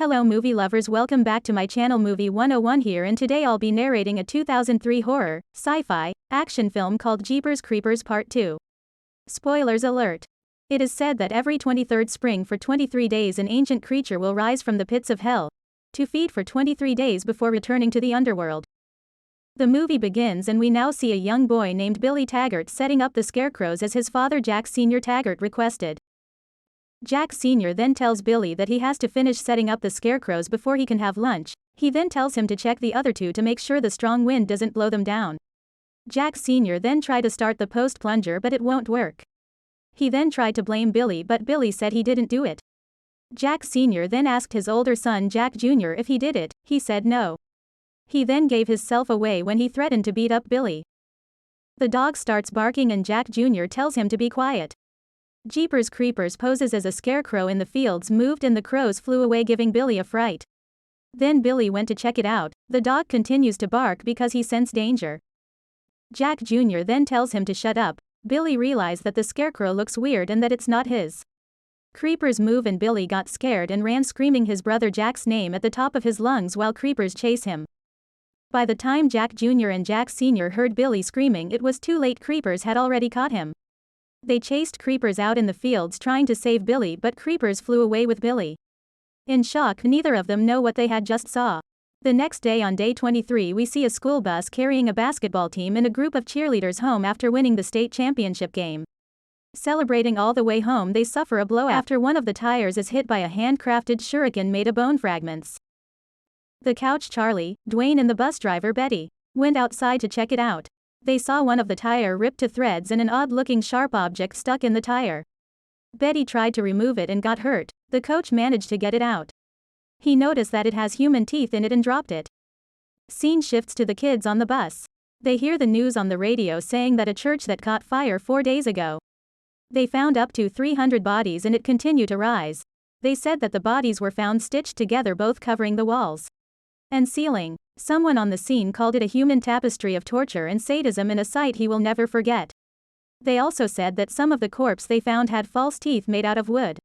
Hello movie lovers, welcome back to my channel Movie 101 here, and today I'll be narrating a 2003 horror, sci-fi, action film called Jeepers Creepers Part 2. Spoilers alert. It is said that every 23rd spring for 23 days an ancient creature will rise from the pits of hell to feed for 23 days before returning to the underworld. The movie begins and we now see a young boy named Billy Taggart setting up the scarecrows as his father Jack Sr. Taggart requested. Jack Sr. then tells Billy that he has to finish setting up the scarecrows before he can have lunch. He then tells him to check the other two to make sure the strong wind doesn't blow them down. Jack Sr. then tried to start the post plunger but it won't work. He then tried to blame Billy but Billy said he didn't do it. Jack Sr. then asked his older son Jack Jr. if he did it. He said no. He then gave himself away when he threatened to beat up Billy. The dog starts barking and Jack Jr. tells him to be quiet. Jeepers Creepers poses as a scarecrow in the fields moved and the crows flew away, giving Billy a fright. Then Billy went to check it out. The dog continues to bark because he sensed danger. Jack Jr. then tells him to shut up. Billy realized that the scarecrow looks weird and that it's not his. Creepers move and Billy got scared and ran screaming his brother Jack's name at the top of his lungs while creepers chase him. By the time Jack Jr. and Jack Sr. heard Billy screaming, it was too late. Creepers had already caught him. They chased creepers out in the fields trying to save Billy, but creepers flew away with Billy. In shock, neither of them know what they had just saw. The next day, on day 23, we see a school bus carrying a basketball team and a group of cheerleaders home after winning the state championship game. Celebrating all the way home, they suffer a blowout after one of the tires is hit by a handcrafted shuriken made of bone fragments. The couch Charlie, Dwayne and the bus driver Betty went outside to check it out. They saw one of the tire ripped to threads and an odd-looking sharp object stuck in the tire. Betty tried to remove it and got hurt. The coach managed to get it out. He noticed that it has human teeth in it and dropped it. Scene shifts to the kids on the bus. They hear the news on the radio saying that a church that caught fire 4 days ago. They found up to 300 bodies and it continued to rise. They said that the bodies were found stitched together, both covering the walls and ceiling. Someone on the scene called it a human tapestry of torture and sadism in a sight he will never forget. They also said that some of the corpse they found had false teeth made out of wood.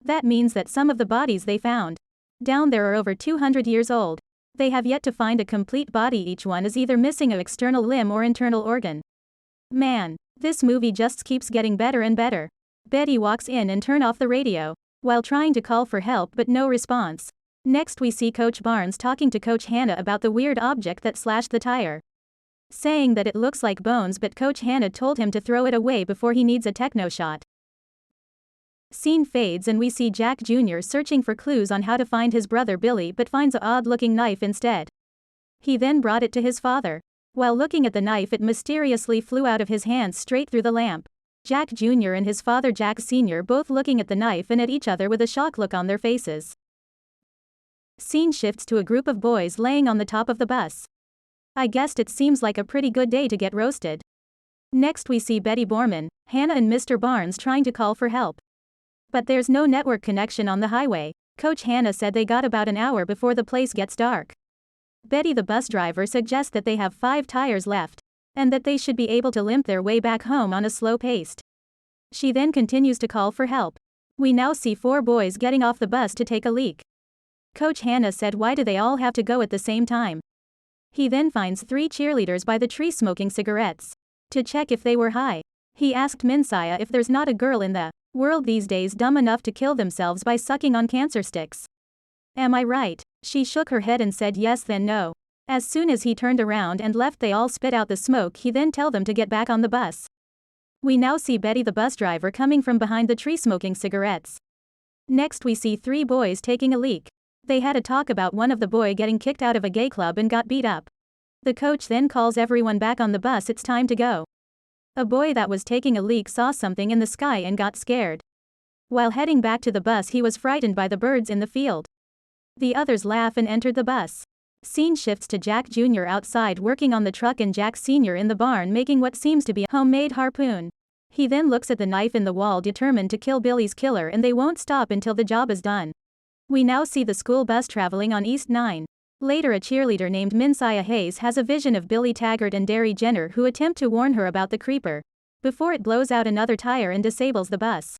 That means that some of the bodies they found down there are over 200 years old. They have yet to find a complete body. Each one is either missing an external limb or internal organ. Man, this movie just keeps getting better and better. Betty walks in and turns off the radio while trying to call for help but no response. Next we see Coach Barnes talking to Coach Hannah about the weird object that slashed the tire, saying that it looks like bones, but Coach Hannah told him to throw it away before he needs a techno shot. Scene fades and we see Jack Jr. searching for clues on how to find his brother Billy but finds an odd-looking knife instead. He then brought it to his father. While looking at the knife, it mysteriously flew out of his hands straight through the lamp. Jack Jr. and his father Jack Sr. both looking at the knife and at each other with a shocked look on their faces. Scene shifts to a group of boys laying on the top of the bus. I guessed it seems like a pretty good day to get roasted. Next we see Betty Borman, Hannah and Mr. Barnes trying to call for help. But there's no network connection on the highway. Coach Hannah said they got about an hour before the place gets dark. Betty the bus driver suggests that they have 5 tires left, and that they should be able to limp their way back home on a slow pace. She then continues to call for help. We now see 4 boys getting off the bus to take a leak. Coach Hannah said, why do they all have to go at the same time? He then finds 3 cheerleaders by the tree smoking cigarettes. To check if they were high, he asked Minsaya if there's not a girl in the world these days dumb enough to kill themselves by sucking on cancer sticks. Am I right? She shook her head and said yes then no. As soon as he turned around and left, they all spit out the smoke. He then tell them to get back on the bus. We now see Betty the bus driver coming from behind the tree smoking cigarettes. Next we see 3 boys taking a leak. They had a talk about one of the boy getting kicked out of a gay club and got beat up. The coach then calls everyone back on the bus, it's time to go. A boy that was taking a leak saw something in the sky and got scared. While heading back to the bus, he was frightened by the birds in the field. The others laugh and entered the bus. Scene shifts to Jack Jr. outside working on the truck and Jack Sr. in the barn making what seems to be a homemade harpoon. He then looks at the knife in the wall, determined to kill Billy's killer, and they won't stop until the job is done. We now see the school bus traveling on East 9. Later a cheerleader named Minsaya Hayes has a vision of Billy Taggart and Derry Jenner, who attempt to warn her about the creeper before it blows out another tire and disables the bus.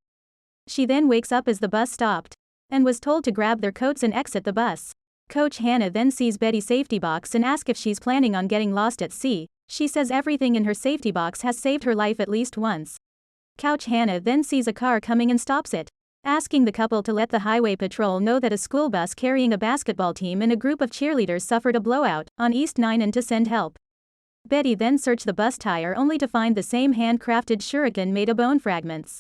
She then wakes up as the bus stopped. and was told to grab their coats and exit the bus. Coach Hannah then sees Betty's safety box and asks if she's planning on getting lost at sea. She says everything in her safety box has saved her life at least once. Coach Hannah then sees a car coming and stops it, asking the couple to let the highway patrol know that a school bus carrying a basketball team and a group of cheerleaders suffered a blowout on East 9 and to send help. Betty then searched the bus tire only to find the same handcrafted shuriken made of bone fragments.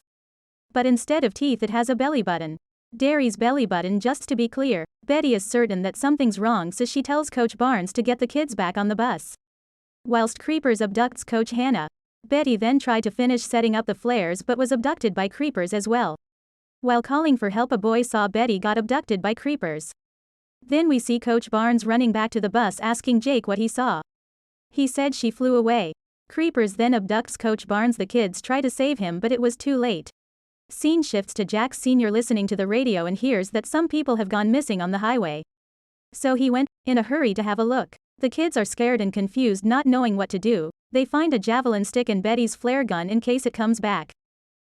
But instead of teeth it has a belly button. Derry's belly button. Just to be clear, Betty is certain that something's wrong, so she tells Coach Barnes to get the kids back on the bus. Whilst Creepers abducts Coach Hannah, Betty then tried to finish setting up the flares but was abducted by Creepers as well. While calling for help, a boy saw Betty got abducted by Creepers. Then we see Coach Barnes running back to the bus asking Jake what he saw. He said she flew away. Creepers then abducts Coach Barnes. The kids try to save him but it was too late. Scene shifts to Jack Sr. listening to the radio and hears that some people have gone missing on the highway. So he went, in a hurry, to have a look. The kids are scared and confused, not knowing what to do. They find a javelin stick and Betty's flare gun in case it comes back.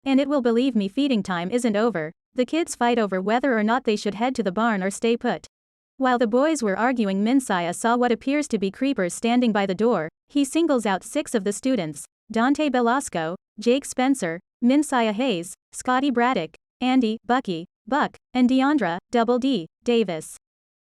And it will, believe me, feeding time isn't over. The kids fight over whether or not they should head to the barn or stay put. While the boys were arguing, Minsaya saw what appears to be Creepers standing by the door. He singles out 6 of the students: Dante Belasco, Jake Spencer, Minsaya Hayes, Scotty Braddock, Andy, Bucky, Buck, and Deandra, Double D, Davis.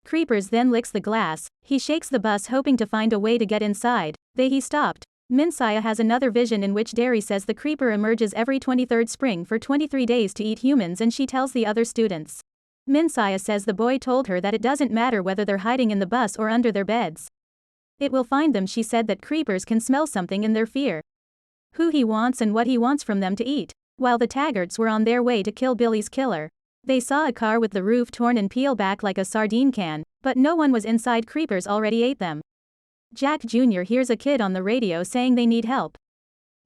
Creepers then licks the glass. He shakes the bus hoping to find a way to get inside. He stopped. Minsaya has another vision in which Derry says the Creeper emerges every 23rd spring for 23 days to eat humans, and she tells the other students. Minsaya says the boy told her that it doesn't matter whether they're hiding in the bus or under their beds. It will find them. She said that Creepers can smell something in their fear. Who he wants and what he wants from them to eat. While the Taggarts were on their way to kill Billy's killer, they saw a car with the roof torn and peeled back like a sardine can, but no one was inside. Creepers already ate them. Jack Jr. hears a kid on the radio saying they need help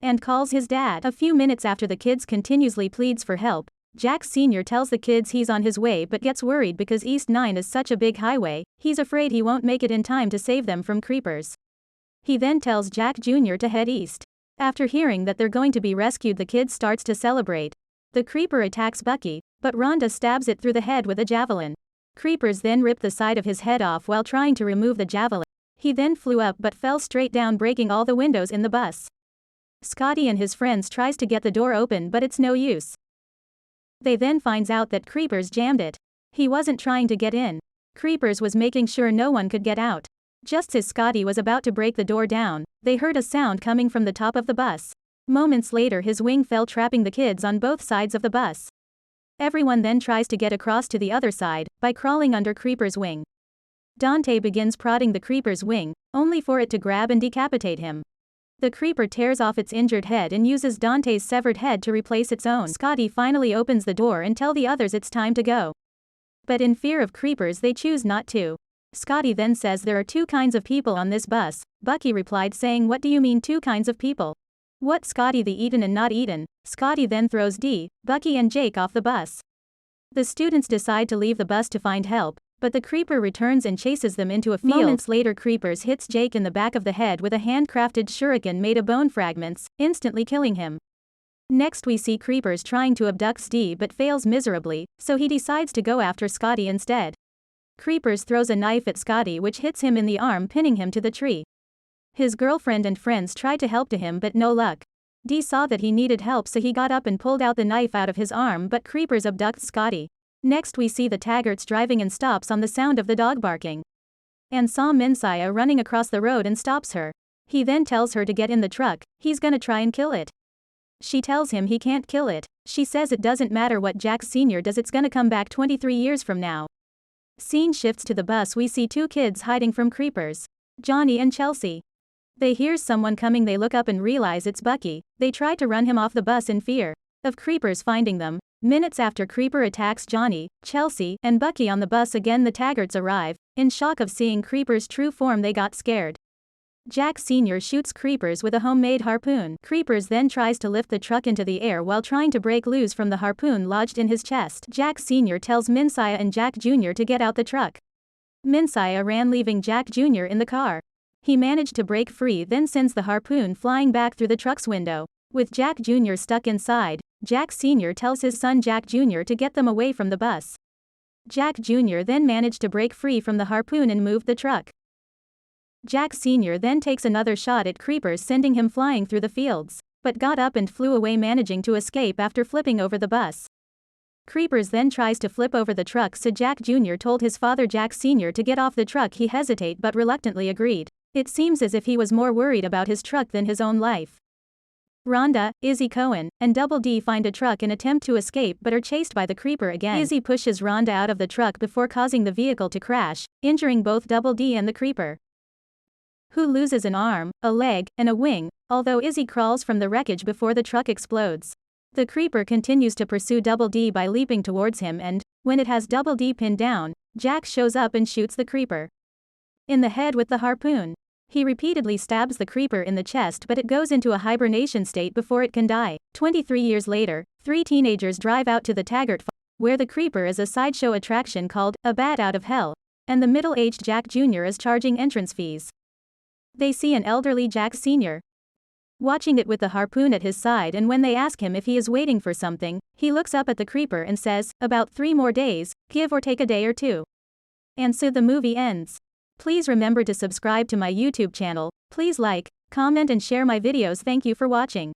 and calls his dad. A few minutes after the kids continuously pleads for help, Jack Sr. tells the kids he's on his way but gets worried because East 9 is such a big highway. He's afraid he won't make it in time to save them from Creepers. He then tells Jack Jr. to head east. After hearing that they're going to be rescued, the kid starts to celebrate. The Creeper attacks Bucky, but Rhonda stabs it through the head with a javelin. Creepers then rip the side of his head off while trying to remove the javelin. He then flew up but fell straight down, breaking all the windows in the bus. Scotty and his friends tries to get the door open but it's no use. They then finds out that Creepers jammed it. He wasn't trying to get in. Creepers was making sure no one could get out. Just as Scotty was about to break the door down, they heard a sound coming from the top of the bus. Moments later his wing fell, trapping the kids on both sides of the bus. Everyone then tries to get across to the other side by crawling under Creeper's wing. Dante begins prodding the Creeper's wing, only for it to grab and decapitate him. The Creeper tears off its injured head and uses Dante's severed head to replace its own. Scotty finally opens the door and tells the others it's time to go. But in fear of Creepers they choose not to. Scotty then says there are 2 kinds of people on this bus. Bucky replied saying, "What do you mean 2 kinds of people? What, Scotty? The eaten and not eaten." Scotty then throws D, Bucky and Jake off the bus. The students decide to leave the bus to find help, but the Creeper returns and chases them into a field. Moments later Creepers hits Jake in the back of the head with a handcrafted shuriken made of bone fragments, instantly killing him. Next we see Creepers trying to abduct Steve but fails miserably, so he decides to go after Scotty instead. Creepers throws a knife at Scotty which hits him in the arm, pinning him to the tree. His girlfriend and friends try to help him but no luck. Dee saw that he needed help, so he got up and pulled out the knife out of his arm, but Creepers abducts Scotty. Next we see the Taggarts driving and stops on the sound of the dog barking. And saw Minsaya running across the road and stops her. He then tells her to get in the truck, he's gonna try and kill it. She tells him he can't kill it. She says it doesn't matter what Jack Sr. does, it's gonna come back 23 years from now. Scene shifts to the bus. We see 2 kids hiding from Creepers. Johnny and Chelsea. They hear someone coming. They look up and realize it's Bucky. They try to run him off the bus in fear of Creepers finding them. Minutes after Creeper attacks Johnny, Chelsea, and Bucky on the bus again, the Taggarts arrive. In shock of seeing Creeper's true form, they got scared. Jack Sr. shoots Creepers with a homemade harpoon. Creepers then tries to lift the truck into the air while trying to break loose from the harpoon lodged in his chest. Jack Sr. tells Minsaya and Jack Jr. to get out the truck. Minsaya ran, leaving Jack Jr. in the car. He managed to break free, then sends the harpoon flying back through the truck's window. With Jack Jr. stuck inside, Jack Sr. tells his son Jack Jr. to get them away from the bus. Jack Jr. then managed to break free from the harpoon and move the truck. Jack Sr. then takes another shot at Creepers, sending him flying through the fields, but got up and flew away, managing to escape after flipping over the bus. Creepers then tries to flip over the truck, so Jack Jr. told his father Jack Sr. to get off the truck. He hesitated but reluctantly agreed. It seems as if he was more worried about his truck than his own life. Rhonda, Izzy Cohen, and Double D find a truck and attempt to escape but are chased by the creeper again. Izzy pushes Rhonda out of the truck before causing the vehicle to crash, injuring both Double D and the creeper, who loses an arm, a leg, and a wing, although Izzy crawls from the wreckage before the truck explodes. The creeper continues to pursue Double D by leaping towards him, and, when it has Double D pinned down, Jack shows up and shoots the creeper in the head with the harpoon. He repeatedly stabs the creeper in the chest, but it goes into a hibernation state before it can die. 23 years later, 3 teenagers drive out to the Taggart Farm, where the creeper is a sideshow attraction called A Bat Out of Hell, and the middle-aged Jack Jr. is charging entrance fees. They see an elderly Jack Sr. watching it with the harpoon at his side, and when they ask him if he is waiting for something, he looks up at the creeper and says, "About 3 more days, give or take a day or two." And so the movie ends. Please remember to subscribe to my YouTube channel. Please like, comment and share my videos. Thank you for watching.